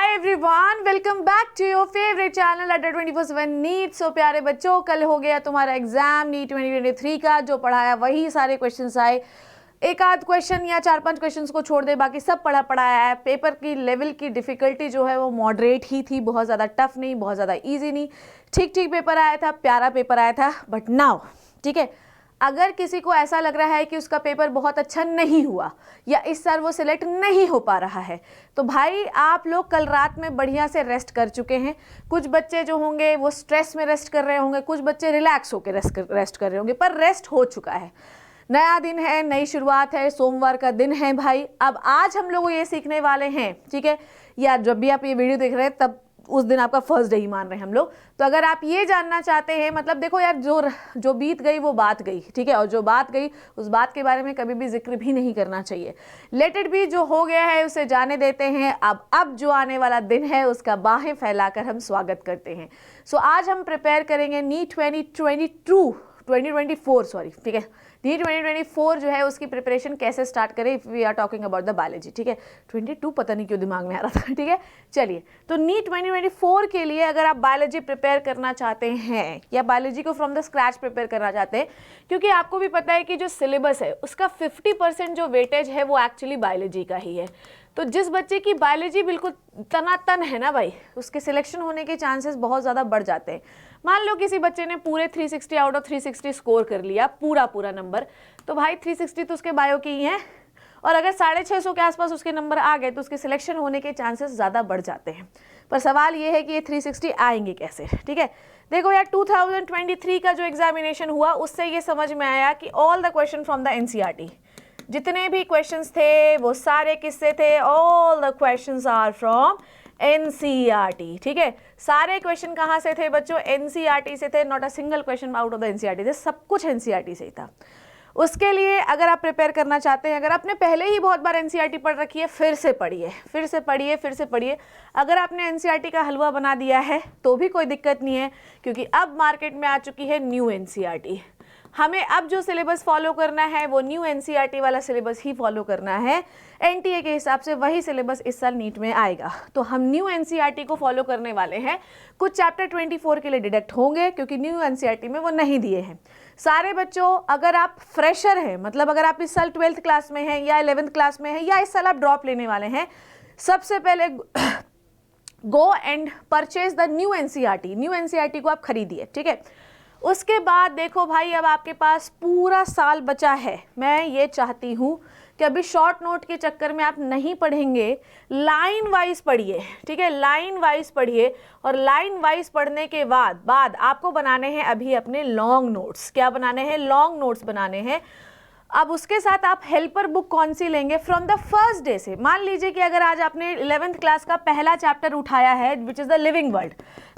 Everyone, welcome back to your favourite channel Adda 24/7 NEET. सो प्यारे बच्चों, कल हो गया तुम्हारा एग्जाम नीट 2023 का। जो पढ़ाया वही सारे क्वेश्चंस आए, एक आध क्वेश्चन या 4-5 क्वेश्चंस को छोड़ दे बाकी सब पढ़ाया है। पेपर की लेवल की डिफिकल्टी जो है वो मॉडरेट ही थी, बहुत ज़्यादा टफ नहीं, बहुत ज़्यादा ईजी नहीं, ठीक ठीक पेपर आया था, प्यारा पेपर आया था। बट नाउ ठीक है, अगर किसी को ऐसा लग रहा है कि उसका पेपर बहुत अच्छा नहीं हुआ या इस साल वो सिलेक्ट नहीं हो पा रहा है, तो भाई आप लोग कल रात में बढ़िया से रेस्ट कर चुके हैं। कुछ बच्चे जो होंगे वो स्ट्रेस में रेस्ट कर रहे होंगे, कुछ बच्चे रिलैक्स होकर रेस्ट कर रहे होंगे, पर रेस्ट हो चुका है। नया दिन है, नई शुरुआत है, सोमवार का दिन है भाई। अब आज हम लोग ये सीखने वाले हैं, ठीक है, या जब भी आप ये वीडियो देख रहे हैं तब उस दिन आपका फर्स्ट डे ही मान रहे हैं हम लोग। तो अगर आप ये जानना चाहते हैं, मतलब देखो यार, जो बीत गई वो बात गई, ठीक है, और जो बात गई उस बात के बारे में कभी भी जिक्र भी नहीं करना चाहिए। लेट इट बी, जो हो गया है उसे जाने देते हैं। अब जो आने वाला दिन है उसका बाहें फैलाकर हम स्वागत करते हैं। सो आज हम प्रिपेयर करेंगे नीट 2024 सॉरी, ठीक है, नीट 2024 जो है उसकी प्रिपरेशन कैसे स्टार्ट करें if we are talking about the biology. ठीक है, 22 पता नहीं क्यों दिमाग में आ रहा था। ठीक है, चलिए, तो नीट 2024 के लिए अगर आप बायोलॉजी प्रिपेयर करना चाहते हैं या बायोलॉजी को फ्रॉम द स्क्रैच प्रिपेयर करना चाहते हैं, क्योंकि आपको भी पता है कि जो सिलेबस है उसका 50% जो वेटेज है वो एक्चुअली बायोलॉजी का ही है। तो जिस बच्चे की बायोलॉजी बिल्कुल तनातन है ना भाई, उसके सिलेक्शन होने के चांसेस बहुत ज़्यादा बढ़ जाते हैं। मान लो किसी बच्चे ने पूरे 360 आउट ऑफ 360 स्कोर कर लिया, पूरा नंबर, तो भाई 360 तो उसके बायो की ही हैं, और अगर 650 के आसपास उसके नंबर आ गए तो उसके सिलेक्शन होने के चांसेस ज़्यादा बढ़ जाते हैं। पर सवाल ये है कि ये 360 आएंगे कैसे। ठीक है, देखो यार, 2023 का जो एग्जामिनेशन हुआ उससे ये समझ में आया कि all the question from the NCERT, जितने भी क्वेश्चंस थे वो सारे किससे थे, all the questions are from NCERT. ठीक है, सारे क्वेश्चन कहाँ से थे बच्चों, एनसीईआरटी से थे। Not a single question out of the NCERT थे, सब कुछ एनसीईआरटी से ही था। उसके लिए अगर आप प्रिपेयर करना चाहते हैं, अगर आपने पहले ही बहुत बार एनसीईआरटी पढ़ रखी है, फिर से पढ़िए। अगर आपने एनसीईआरटी का हलवा बना दिया है तो भी कोई दिक्कत नहीं है, क्योंकि अब मार्केट में आ चुकी है न्यू एनसीईआरटी। हमें अब जो सिलेबस फॉलो करना है वो न्यू एनसीईआरटी वाला सिलेबस ही फॉलो करना है। एनटीए के हिसाब से वही सिलेबस इस साल नीट में आएगा, तो हम न्यू एनसीईआरटी को फॉलो करने वाले हैं। कुछ चैप्टर 24 के लिए डिडक्ट होंगे क्योंकि न्यू एनसीईआरटी में वो नहीं दिए हैं। सारे बच्चों, अगर आप फ्रेशर हैं, मतलब अगर आप इस साल 12th क्लास में हैं या 11th क्लास में हैं या इस साल आप ड्रॉप लेने वाले हैं, सबसे पहले go and purchase the new NCERT. New NCERT को आप खरीदिए। ठीक है, उसके बाद देखो भाई, अब आपके पास पूरा साल बचा है। मैं ये चाहती हूँ कि अभी शॉर्ट नोट के चक्कर में आप नहीं पढ़ेंगे, लाइन वाइज पढ़िए। ठीक है, लाइन वाइज पढ़िए, और लाइन वाइज पढ़ने के बाद आपको बनाने हैं अभी अपने लॉन्ग नोट्स। क्या बनाने हैं? लॉन्ग नोट्स बनाने हैं। अब उसके साथ आप हेल्पर बुक कौन सी लेंगे, फ्रॉम द फर्स्ट डे से। मान लीजिए कि अगर आज आपने 11th क्लास का पहला चैप्टर उठाया है which is the living world,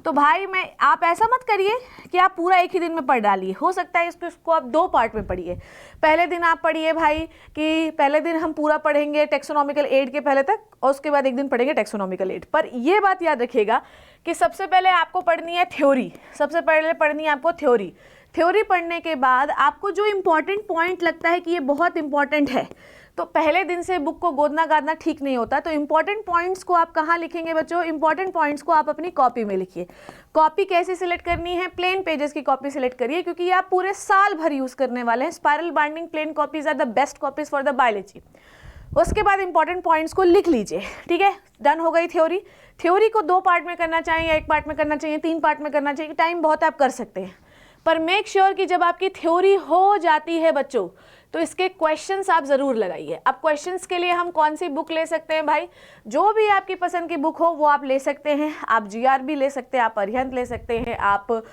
तो भाई आप ऐसा मत करिए कि आप पूरा एक ही दिन में पढ़ डालिए। हो सकता है इसको आप 2 पार्ट में पढ़िए। पहले दिन आप पढ़िए भाई कि पहले दिन हम पूरा पढ़ेंगे टेक्सोनॉमिकल एड के पहले तक, और उसके बाद एक दिन पढ़ेंगे टेक्सोनॉमिकल एड। पर ये बात याद रखिएगा कि सबसे पहले आपको पढ़नी है थ्योरी, सबसे पहले पढ़नी है आपको थ्योरी। थ्योरी पढ़ने के बाद आपको जो इम्पॉर्टेंट पॉइंट लगता है कि ये बहुत इंपॉर्टेंट है, तो पहले दिन से बुक को गोदना गादना ठीक नहीं होता। तो इंपॉर्टेंट पॉइंट्स को आप कहाँ लिखेंगे बच्चों? इंपॉर्टेंट पॉइंट्स को आप अपनी कॉपी में लिखिए। कॉपी कैसी सिलेक्ट करनी है? प्लेन पेजेस की कॉपी सिलेक्ट करिए, क्योंकि ये आप पूरे साल भर यूज़ करने वाले हैं। Spiral binding plain copies are the best copies for the biology. उसके बाद इंपॉर्टेंट पॉइंट्स को लिख लीजिए। ठीक है, डन हो गई थ्योरी। थ्योरी को 2 पार्ट में करना चाहिए या 1 पार्ट में करना चाहिए, 3 पार्ट में करना चाहिए, टाइम बहुत आप कर सकते हैं। पर मेक श्योर कि जब आपकी थ्योरी हो जाती है बच्चों, तो इसके क्वेश्चंस आप ज़रूर लगाइए। अब क्वेश्चंस के लिए हम कौन सी बुक ले सकते हैं भाई? जो भी आपकी पसंद की बुक हो वो आप ले सकते हैं। आप जीआरबी ले सकते हैं, आप अरिहंत ले सकते हैं, आप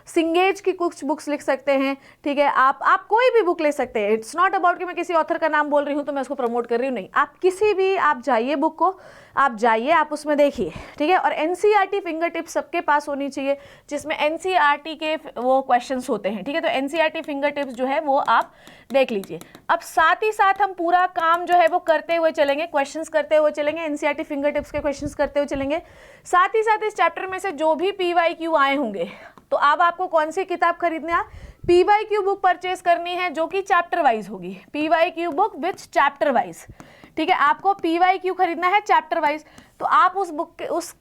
सिंगेज की कुछ बुक्स लिख सकते हैं। ठीक है, आप कोई भी बुक ले सकते हैं। इट्स नॉट अबाउट कि मैं किसी ऑथर का नाम बोल रही हूँ तो मैं उसको प्रमोट कर रही हूँ, नहीं। आप किसी भी, आप जाइए बुक को, आप जाइए, आप उसमें देखिए। ठीक है, और एनसीईआरटी फिंगर टिप्स सबके पास होनी चाहिए, जिसमें एनसीईआरटी के वो क्वेश्चंस होते हैं। ठीक है, तो एनसीईआरटी फिंगर टिप्स जो है वो आप देख लीजिए। अब साथ ही साथ हम पूरा काम जो है वो करते हुए चलेंगे, क्वेश्चंस करते हुए चलेंगे, एनसीईआरटी फिंगर टिप्स के क्वेश्चंस करते हुए चलेंगे। साथ ही साथ इस चैप्टर में से जो भी पीवाईक्यू आए होंगे, तो अब आपको कौन सी किताब खरीदनी है? पीवाईक्यू बुक परचेज करनी है, जो कि चैप्टर वाइज होगी। PYQ book with chapter wise. ठीक है, आपको पीवाईक्यू खरीदना है चैप्टर वाइज। तो आप उस बुक के उस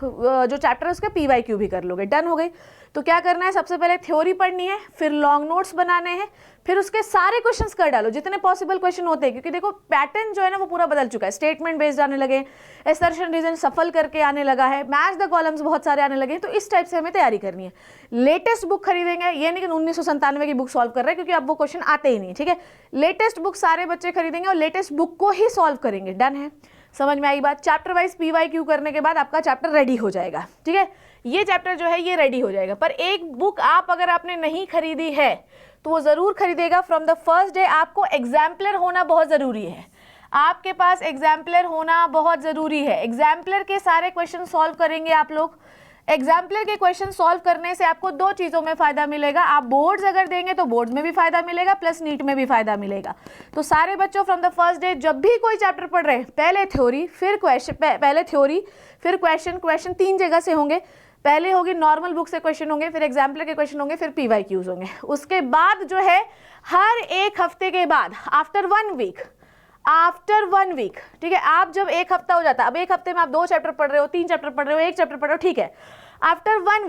जो चैप्टर है उसके PYQ भी कर लोगे। डन हो गई। तो क्या करना है, सबसे पहले थ्योरी पढ़नी है, फिर लॉन्ग नोट्स बनाने हैं, फिर उसके सारे क्वेश्चंस कर डालो जितने पॉसिबल क्वेश्चन होते हैं, क्योंकि देखो पैटर्न जो है ना वो पूरा बदल चुका है। स्टेटमेंट बेस्ड आने लगे, असर्शन रीजन सफल करके आने लगा है, मैच द कॉलम्स बहुत सारे आने लगे हैं। तो इस टाइप से हमें तैयारी करनी है। लेटेस्ट बुक खरीदेंगे, ये नहीं कि 1997 की बुक सॉल्व कर रहे हैं, क्योंकि अब वो क्वेश्चन आते ही नहीं। ठीक है, लेटेस्ट बुक सारे बच्चे खरीदेंगे और लेटेस्ट बुक को ही सॉल्व करेंगे। डन है, समझ में आई बात। चैप्टर वाइज PYQ करने के बाद आपका चैप्टर रेडी हो जाएगा। ठीक है, ये चैप्टर जो है ये रेडी हो जाएगा। पर एक बुक आप अगर आपने नहीं खरीदी है तो वो ज़रूर खरीदेगा फ्रॉम द फर्स्ट डे। आपको एग्जाम्पलर होना बहुत ज़रूरी है, आपके पास एग्जाम्पलर होना बहुत ज़रूरी है। एग्जाम्पलर के सारे क्वेश्चन सॉल्व करेंगे आप लोग। एग्जाम्पलर के क्वेश्चन सॉल्व करने से आपको दो चीज़ों में फ़ायदा मिलेगा। आप बोर्ड्स अगर देंगे तो बोर्ड्स में भी फ़ायदा मिलेगा, प्लस नीट में भी फ़ायदा मिलेगा। तो सारे बच्चों फ्रॉम द फर्स्ट डे जब भी कोई चैप्टर पढ़ रहे हैं, पहले थ्योरी फिर क्वेश्चन, पहले थ्योरी फिर क्वेश्चन। क्वेश्चन 3 जगह से होंगे, पहले होगी नॉर्मल बुक से क्वेश्चन होंगे, फिर एग्जाम्पलर के क्वेश्चन होंगे, फिर PYQs होंगे। उसके बाद जो है हर एक हफ्ते के बाद आफ्टर 1 वीक, ठीक है, आप जब एक हफ्ता हो जाता है, अब एक हफ्ते में आप 2 चैप्टर पढ़ रहे हो, 3 चैप्टर पढ़ रहे हो, 1 चैप्टर पढ़ रहे हो, ठीक है, आफ्टर 1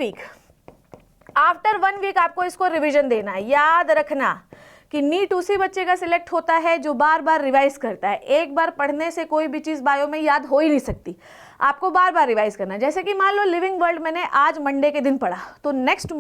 वीक आपको इसको रिवीजन देना है। याद रखना कि नीट उसी बच्चे का सिलेक्ट होता है जो बार बार रिवाइज करता है। एक बार पढ़ने से कोई भी चीज़ बायो में याद हो ही नहीं सकती, आपको बार बार रिवाइज करना है। जैसे कि मान लो लिविंग वर्ल्ड मैंने आज मंडे के दिन पढ़ा, तो नेक्स्ट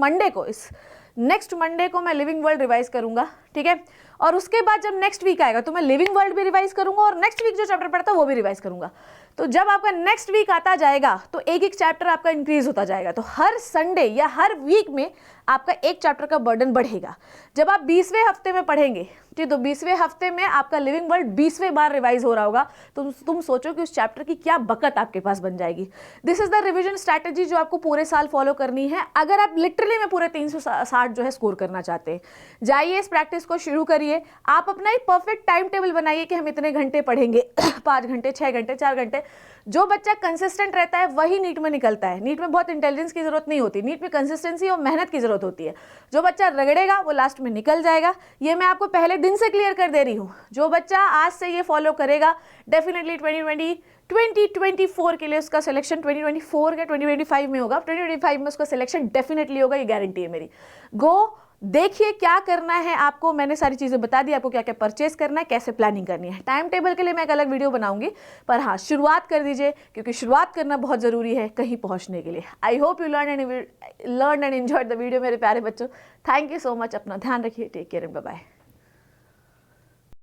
मंडे को मैं लिविंग वर्ल्ड रिवाइज करूंगा। ठीक है, और उसके बाद जब नेक्स्ट वीक आएगा तो मैं लिविंग वर्ल्ड भी रिवाइज करूंगा और नेक्स्ट वीक जो चैप्टर पढ़ता है वो भी रिवाइज करूंगा। तो जब आपका नेक्स्ट वीक आता जाएगा तो एक एक चैप्टर आपका इंक्रीज होता जाएगा। तो हर संडे या हर वीक में आपका एक चैप्टर का बर्डन बढ़ेगा। जब आप 20वें हफ्ते में पढ़ेंगे, ठीक, तो 20वें हफ्ते में आपका लिविंग वर्ल्ड 20वें बार रिवाइज हो रहा होगा। तो तुम सोचो कि उस चैप्टर की क्या बकत आपके पास बन जाएगी। This is the revision strategy जो आपको पूरे साल फॉलो करनी है अगर आप लिटरली में पूरे 360 जो है स्कोर करना चाहते हैं। जाइए इस प्रैक्टिस को शुरू करिए। आप अपना एक परफेक्ट टाइम टेबल बनाइए कि हम इतने घंटे पढ़ेंगे 5 घंटे, 6 घंटे, 4 घंटे। जो बच्चा कंसिस्टेंट रहता है वही नीट में निकलता है। नीट में बहुत इंटेलिजेंस की जरूरत नहीं होती, नीट में कंसिस्टेंसी और मेहनत की जरूरत होती है। जो बच्चा रगड़ेगा वो लास्ट में निकल जाएगा। ये मैं आपको पहले दिन से क्लियर कर दे रही हूँ। जो बच्चा आज से ये फॉलो करेगा डेफिनेटली 2024 के लिए उसका सिलेक्शन 2024 या 2025 में होगा। 2025 में उसका सिलेक्शन डेफिनेटली होगा, ये गारंटी है मेरी। गो देखिए क्या करना है आपको, मैंने सारी चीज़ें बता दी आपको, क्या क्या परचेस करना है, कैसे प्लानिंग करनी है। टाइम टेबल के लिए मैं एक अलग वीडियो बनाऊंगी, पर हाँ शुरुआत कर दीजिए क्योंकि शुरुआत करना बहुत ज़रूरी है कहीं पहुंचने के लिए। I hope you learn and enjoyed the video मेरे प्यारे बच्चों। Thank you so much. अपना ध्यान रखिए। Take care and bye bye.